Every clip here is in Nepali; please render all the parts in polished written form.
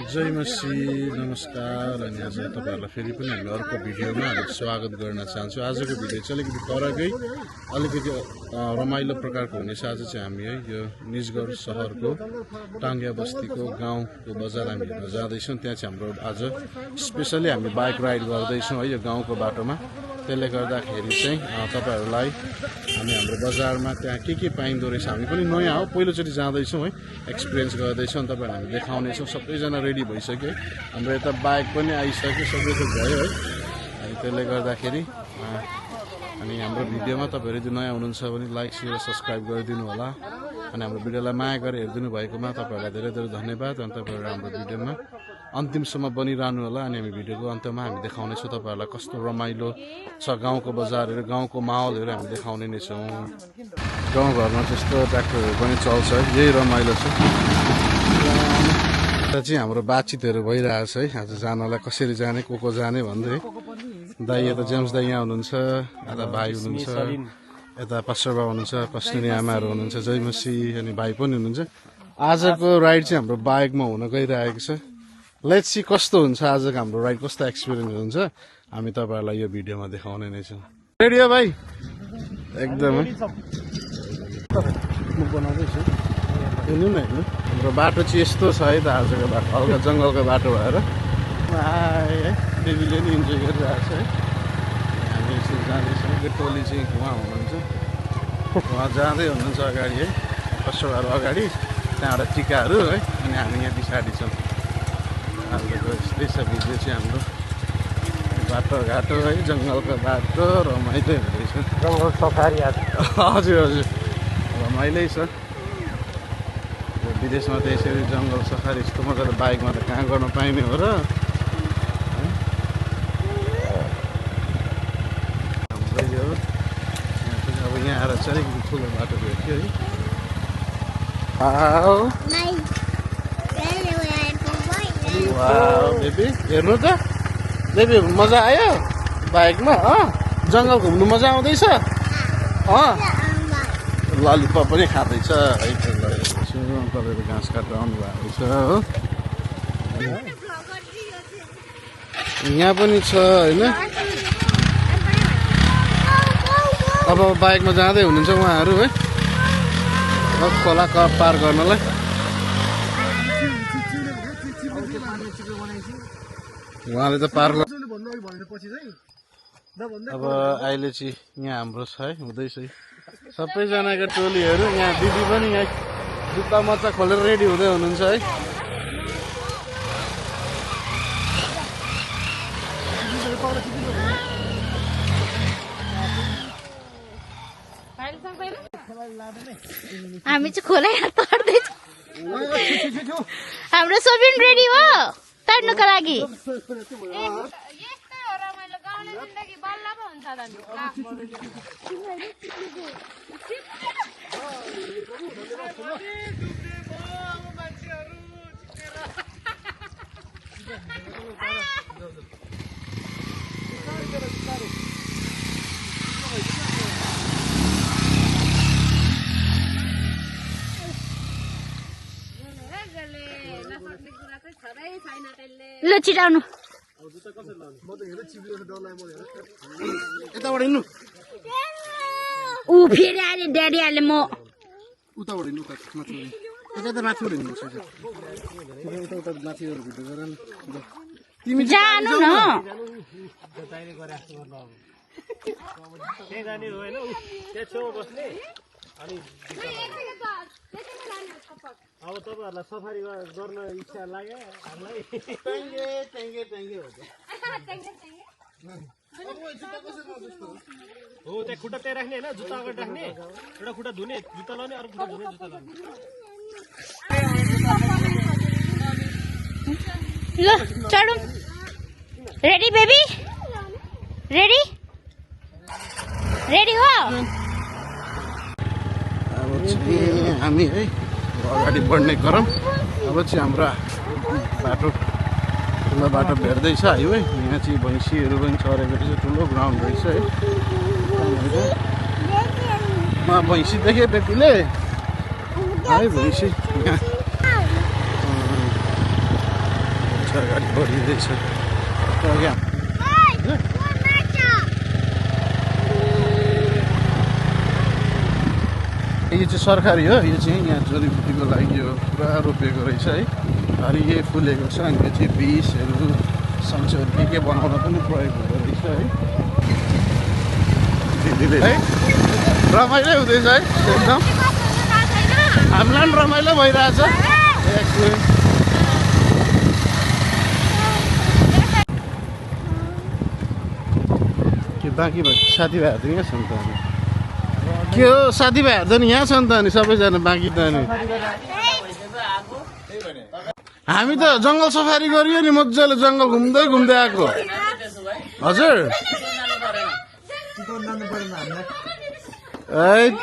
जय मसी नमस्कार अनि आज तपाईहरुलाई फेरि पनि हामी अर्को भिडियोमा स्वागत गर्न चाहन्छु। आजको भिडियो चाहिँ अलिकति फरकै अलिकति रमाइलो प्रकारको हुनेछ। आज चाहिँ हामी है यो निजगढ शहरको टाङ्ग्या बस्तीको गाउँको बजार हामी हेर्न जाँदैछौँ। त्यहाँ चाहिँ हाम्रो आज स्पेशली हामी बाइक राइड गर्दैछौँ है यो गाउँको बाटोमा। त्यसले गर्दाखेरि चाहिँ तपाईहरुलाई हामी हाम्रो बजारमा त्यहाँ के पाइँदो रहेछ, हामी पनि नयाँ हो पहिलोचोटि जाँदैछौँ है, एक्सपिरियन्स गर्दैछौँ। तपाईहरुलाई हामी देखाउनेछौँ। सबैजना रेडी भइसक्यो, हाम्रो यता बाइक पनि आइसक्यो, सबै त भयो है। अनि त्यसले गर्दाखेरि अनि हाम्रो भिडियोमा तपाईहरु यदि नयाँ हुनुहुन्छ भने लाइक शेयर र सब्स्क्राइब गरिदिनु होला। अनि हाम्रो भिडियोलाई माया गरेर हेरिदिनु भएकोमा तपाईहरुलाई धेरै धेरै धन्यवाद। अनि तपाईहरु हाम्रो भिडियोमा अन्तिमसम्म बनिरहनु होला। अनि हामी भिडियोको अन्त्यमा हामी देखाउनेछौँ तपाईहरुलाई कस्तो रमाइलो छ गाउँको बजारहरु, गाउँको माहौलहरु हामी देखाउने नै छौँ। गाउँघरमा त्यस्तो ट्र्याक्टरहरु पनि चल्छ है, यही रमाइलो छ। यता चाहिँ हाम्रो बातचितहरु भइरहेछ है, आज जानलाई कसरी जाने, को जाने भन्दै। दाइ यता जेम्स दाइ यहाँ हुनुहुन्छ, यता भाइ हुनुहुन्छ, यता पास्टरबा हुनुहुन्छ, पास्टरनी आमाहरू हुनुहुन्छ, जय मसी अनि भाइ पनि हुनुहुन्छ। आजको राइड चाहिँ हाम्रो बाइकमा हुन गइरहेको छ। लेट्स सी कस्तो हुन्छ आजको हाम्रो राइड, कस्तो एक्सपिरियन्स हुन्छ हामी तपाईहरुलाई यो भिडियोमा देखाउने नै छौँ। रेडी हो भाइ? एकदमै म बनाउँदैछु। हेर्नु न, हेर्नु हाम्रो बाटो चाहिँ यस्तो छ है त आजको बाटो, हल्का जङ्गलको बाटो भएर है बेबीले नि इन्जोय गरिरहेको छ है। हामी यसरी जाँदैछौँ, त्यो टोली चाहिँ उहाँ हुनुहुन्छ, उहाँ जाँदै हुनुहुन्छ अगाडि है, पसलहरू अगाडि, त्यहाँबाट टिकाहरू है। अनि हामी यहाँ पछाडि छौँ। आजको यस्तै छ भिडियो चाहिँ हाम्रो बाटोघाटो है, जङ्गलको बाटो रमाइलो हुँदैछ। जङ्गल सफारी हजुर हजुर रमाइलै छ। विदेशमा त यसरी जङ्गल सफारी यस्तो मजाले बाइकमा त कहाँ गर्न पाइने हो र। हाम्रो यो अब यहाँ आएर चाहिँ अलिकति ठुलो बाटो भेट्यो है। बेबी हेर्नु त, बेबी मजा आयो बाइकमा? जङ्गल घुम्नु मजा आउँदैछ? ललिपप पनि खाँदैछ है। तपाईँको घाँस काटेर आउनुभएको छ हो, यहाँ पनि छ होइन। अब बाइकमा जाँदै हुनुहुन्छ उहाँहरू है, खोला कप पार गर्नलाई। उहाँले त पार अब अहिले चाहिँ यहाँ हाम्रो छ है, हुँदैछ सबैजनाको टोलीहरू। यहाँ दिदी पनि यहाँ जुत्ता मच्चा खोलेर रेडी हुँदै हुनुहुन्छ है। हामी चाहिँ खोला तर्दैछौँ। हाम्रो सोबिन रेडी हो तर्नुको लागि। ल छिटाउनु, यताबाट हिँड्नु। ऊ फेरि आले ड्याडी आले म उताबाट हिँड्नु, यता त माथिबाट हिँड्नु। उता माथिबाट भिडियो गर न तिमी जानु न। अब तपाईँहरूलाई सफारी गर्न इच्छा लाग्यो हामीलाई? हो त्यहाँ खुट्टा त्यहाँ राख्ने होइन, जुत्ता अगाडि राख्ने, एउटा खुट्टा धुने, जुत्ता लाउने, अर्को खुट्टा धुने, जुत्ता लाउने। ल चढौँ। Ready baby? रेडी रेडी हो? अब चाहिँ हामी है अगाडि बढ्ने गरौँ। अब चाहिँ हाम्रो बाटो ठुलो बाटो भेट्दैछ हाइवे। यहाँ चाहिँ भैँसीहरू पनि चरेको रहेछ, ठुलो ग्राउन्ड रहेछ है। भैँसी देखेँ बेटीले है, भैँसी अगाडि बढिँदैछ यो चाहिँ सरकारी हो यो चाहिँ यहाँ जडीबुटीको लागि यो पुरा रोपेको रहेछ है अनि यही फुलेको छ अनि यो चाहिँ बिसहरू सब्जीहरू के बनाउन पनि प्रयोग हुँदो रहेछ है है रमाइलो हुँदैछ है एकदम हामीलाई पनि रमाइलो भइरहेछ के बाँकी भएको साथीभाइहरू त यहाँ छ नि त अनि के हो साथीभाइहरू त नि यहाँ छ नि त अनि सबैजना बाँकी त अनि हामी त जङ्गल सफारी गरियो नि मजाले जङ्गल घुम्दै घुम्दै आएको हजुर ए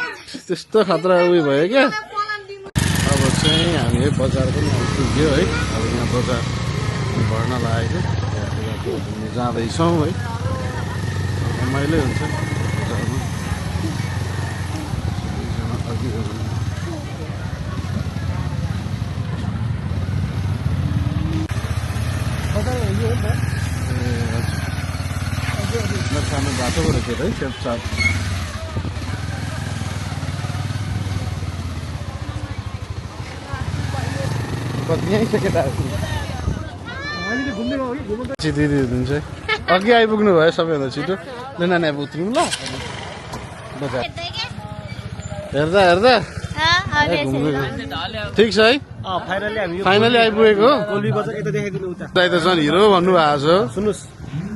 त्यस्तो खतरा उयो भयो क्या अब चाहिँ हामी बजार पनि आइपुग्यो है अब यहाँ बजार भर्न लागेको घुम्नु जाँदैछौँ है रमाइलो हुन्छ बजारमा अघि सानो बाटो रहेछ है चेपचाप दिदी हुनुहुन्छ अघि आइपुग्नु भयो सबैभन्दा छिटो नानी अब उत्रौँ ल बजार हेर्दा हेर्दा ठिक छ है फाइनली आइपुगेको दाइ त झन् हिरो भन्नुभएको छ सुन्नुहोस्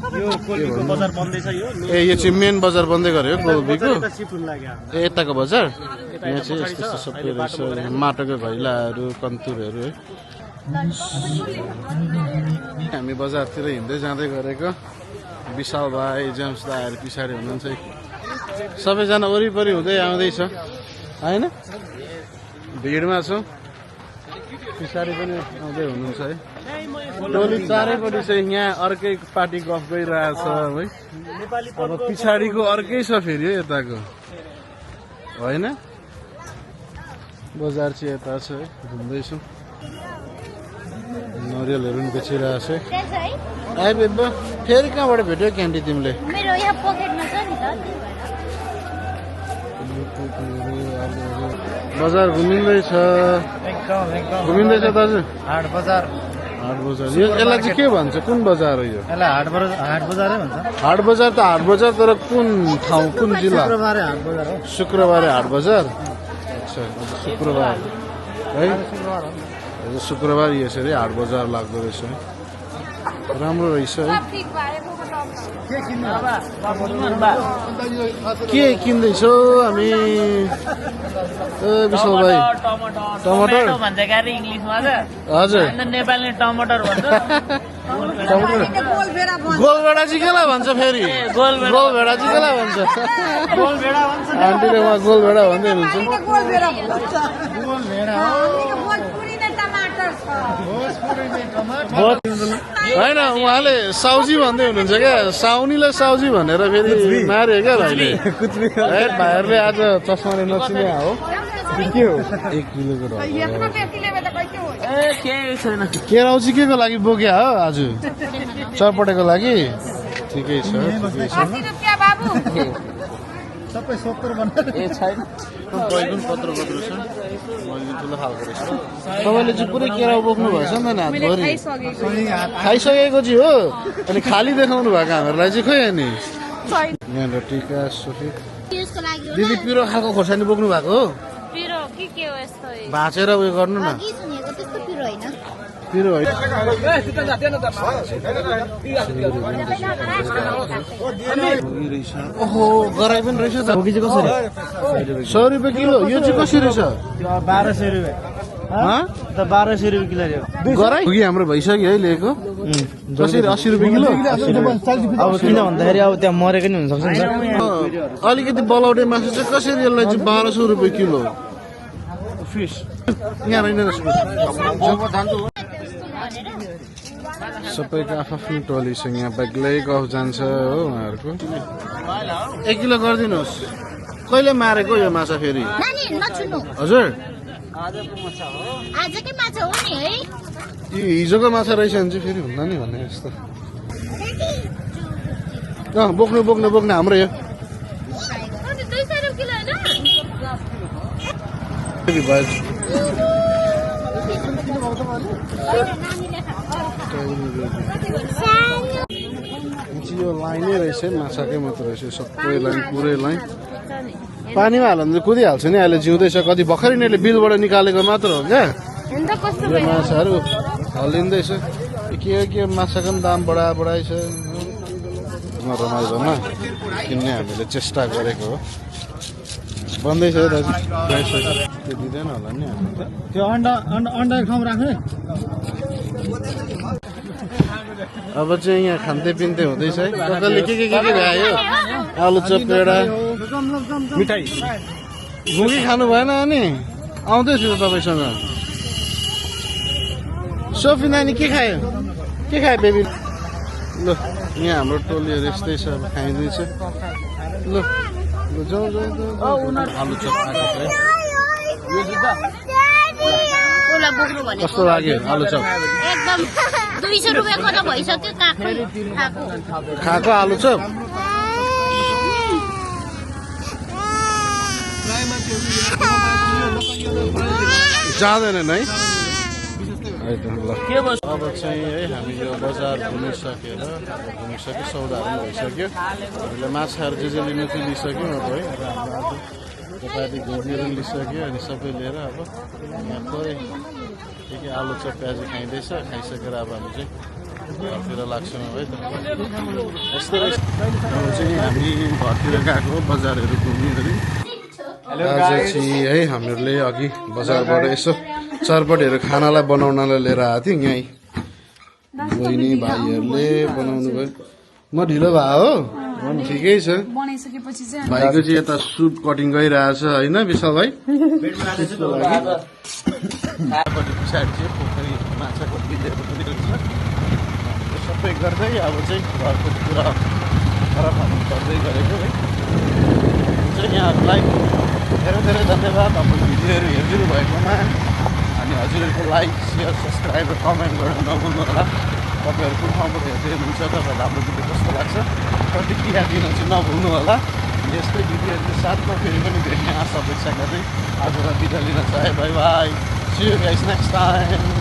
यो कोलबीको बजार बन्दैछ यो ए यो चाहिँ मेन बजार बन्दै गर्यो कोलबीको सिफ्ट हुन लाग्यो ए यताको बजार यहाँ चाहिँ यस्तो यस्तो सबै रहेछ माटोको घैलाहरू कन्तुरहरू है हामी बजारतिर हिँड्दै जाँदै गरेको विशाल भाइ जेम्स दाहरू पछाडि हुनुहुन्छ सबैजना वरिपरि हुँदै आउँदैछ होइन भिडमा छौँ पछाडि पनि आउँदै हुनुहुन्छ है टोली चारैपट्टि चाहिँ यहाँ अर्कै पार्टी गफ गइरहेछ है अब पछाडिको अर्कै छ फेरि यताको होइन बजार चाहिँ यता छ है घुम्दैछौँ नरियलहरू पनि बेचिरहेको छ आइपुग्यो फेरि कहाँबाट भेट्यो क्यान्डी तिमीले मेरो यहाँ पकेटमा छ नि त बजार घुमिँदैछ घुमिँदैछ दाजु हाट बजार यो यसलाई चाहिँ के भन्छ कुन बजार हो यो यसलाई हाट बजारै भन्छ हाट बजार त हाट बजार तर कुन ठाउँ कुन जिल्ला शुक्रबारे हाट बजार हो शुक्रबारे हाट बजार अच्छा शुक्रबार है शुक्रबार यसरी हाट बजार लाग्दो रहेछ है राम्रो रहेछ है के किन्दैछौ हामी ए विशाल भाइ टमाटर भन्छ क्यारे इङ्ग्लिसमा त हजुर नेपाली टमाटर भन्छ गोलभेडा चाहिँ केलाई भन्छ फेरि गोलभेडा चाहिँ केलाई भन्छ आन्टीले उहाँ गोलभेडा भन्दै हुनुहुन्छ होइन उहाँले साउजी भन्दै हुनुहुन्छ क्या साउनीलाई साउजी भनेर फेरि मार्यो क्या भाइले भाइहरूले आज चस्माले नचिने हो के हो 1 किलोको केराउ चाहिँ के को लागि बोक्या हो आज चरपटेको लागि ठिकै छ सबै 70 भन्दा बैगुन पत्र पत्र छ बैगुन ठुलो खालको रहेछ तपाईँले चाहिँ पुरै केराउ बोक्नु भएछ नि त हातभरि खाइसकेको चाहिँ हो अनि खाली देखाउनु भएको हामीहरूलाई चाहिँ खोइ अनि यहाँनिर टिका सोफी दिदी पिरो खालको खोर्सानी बोक्नु भएको हो भाँचेर उयो गर्नु न पिरो होइन ओहो गराई पनि रहेछ त बोकी चाहिँ कसरी 100 रुपियाँ किलो यो चाहिँ कसरी छ 1200 रुपियाँ त 1200 रुपियाँ किलो रे गराई पुगी हाम्रो भइसक्यो है लिएको कसरी 80 रुपियाँ किलो अब किन भन्दाखेरि अब त्यहाँ मरेको नि हुनसक्छ नि अलिकति बलौटे मासु चाहिँ कसरी यसलाई चाहिँ 1200 रुपियाँ किलो फिस यहाँ रहेन सबैको आफ्नो टोली छ यहाँ बेग्लै गफ जान्छ हो उहाँहरूको 1 किलो गरिदिनुहोस् कहिले मारेको यो माछा फेरि नानी नछुनु हजुर आजकै माछा हो नि है हिजोको माछा रहेछ भने चाहिँ फेरि हुन्न नि भन्ने जस्तो बोक्नु बोक्नु बोक्नु हाम्रो यो यो लाइनै रहेछ माछाकै मात्र रहेछ सबै लाइन पुरै लाइन पानीमा हाल्यो भने कुदिहाल्छ नि अहिले जिउँदैछ कति भर्खरै नै बिलबाट निकालेको मात्र हो क्या यो माछाहरू हल्लिँदैछ के माछाको पनि दाम बढाएछ रमाइलोमा किन्ने हामीले चेष्टा गरेको हो बन्दैछ दाजु त्यो दिँदैन होला नि हामीले त्यो अन्डा ठाउँ राख्ने अब चाहिँ यहाँ खान्दै पिन्दै हुँदैछ है ककलले के भ्यायो आलु चप पेडा मिठाई घुगी खानु भएन अनि आउँदैछु त तपाईँसँग सोफी नानी के खायो बेबी ल यहाँ हाम्रो टोलीहरू यस्तै छ अब खाइँदैछ ल जाउँ आलु चप खाएको छ है कस्तो लाग्यो आलु चप एकदम 200 रुपियाँको त भइसक्यो खाएको आलु चप जाँदैनन् है अब चाहिँ है हामी यो बजार घुमिसक्यो सौदाहरू पनि भइसक्यो हामीले माछाहरू जे लिनु चाहिँ लिइसक्यौँ अब है यतापट्टि घुमीहरू पनि लिइसक्यो अनि सबै लिएर अब यहाँ थोरै के आलु चप प्याजी खाइँदैछ खाइसकेर अब हामी चाहिँ घरतिर लाग्छौँ है त यस्तो चाहिँ हामी घरतिर गएको बजारहरू घुमिहरू आज चाहिँ है हामीहरूले अघि बजारबाट यसो चरपटहरू खानालाई बनाउनलाई लिएर आएको थियौँ यहीँ बहिनी भाइहरूले बनाउनु भयो म ढिलो भयो हो ठिकै छ भाइको चाहिँ यता सुप कटिङ गरिरहेछ होइन विशाल भाइ त्यसको लागि पछाडि चाहिँ पोखरी माछाको बिलहरू पनि रहेछ सबै गर्दै अब चाहिँ घरको कुरा खराब गर्दै गरेको है चाहिँ यहाँहरूलाई धेरै धेरै धन्यवाद अब भिडियोहरू हेरिदिनु भएकोमा अनि हजुरहरूको लाइक सेयर सब्सक्राइब र कमेन्ट गर्न नभुल्नु होला तपाईँहरू कुन ठाउँबाट हेर्दै हुनुहुन्छ तपाईँहरूलाई हाम्रो भिडियो कस्तो लाग्छ प्रतिक्रिया दिन चाहिँ नभुल्नु होला यस्तै भिडियोहरूको साथमा फेरि पनि भेट्ने आशा अपेक्षा गर्दै आजलाई बिदा लिन चाहे bye bye see you guys next time